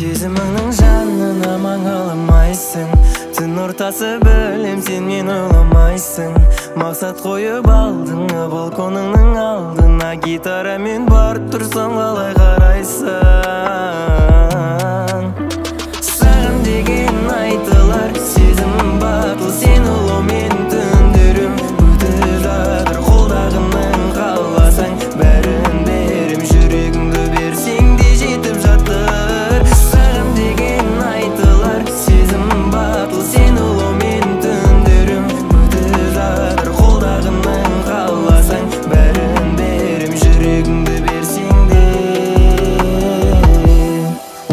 Сезіміңнің жанына маңаламайсың. Түн ортасы бөлем, сен мен ойламайсың. Мақсат қойып алдың, балконыңның алдына. Гитарамен барып тұрсаң қалай қарайсың? Саған деген айтылар сезімім батыл, сен ұлумен түндерім өтіп жатыр. Қолдағының қаласаң бәрін берем, жүрегіңді берсең де жетіп жатыр. Саған деген айтылар сезімім батыл, сен ұлумен түндерім өтіп жатыр. Қолдағының қаласаң бәрін берем, жүрегіңді берсең де.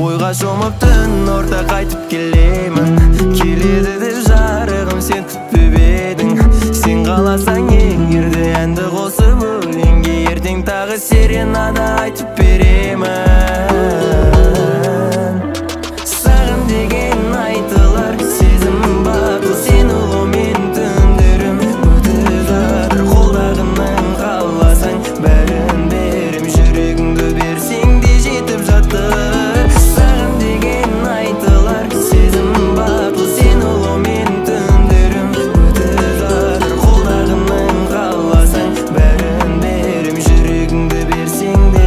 Ойға шомып түн орта қайтып келемін, келеді деп жарығым сен күтпеп едің. Сен қаласаң егерде әнді қосып өлеңге, ертең тағы серенада айтып беремін. Саған деген айтылар сезімім батыл, сен ұлумен түндерім өтіп жатыр. Қолдағының қаласаң бәрін берем, жүрегіңді берсең де жетіп жатыр. Саған деген айтылар сезімім батыл, сен ұлумен түндерім өтіп жатыр. Қолдағының қаласаң бәрін берем, жүрегіңді берсең де.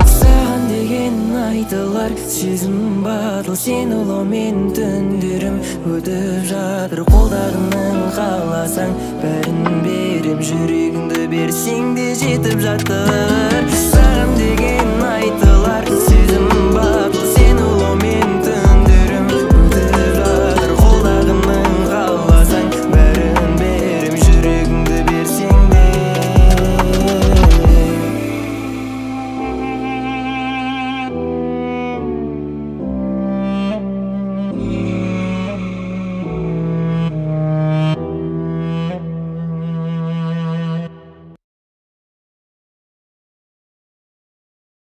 Саған деген айтылар сезімім батыл, сен ұлумен түндерім өтіп жатыр. Қолдағының қаласаң бәрін берем, жүрегіңді берсең де жетіп жатыр. Саған деген айтылар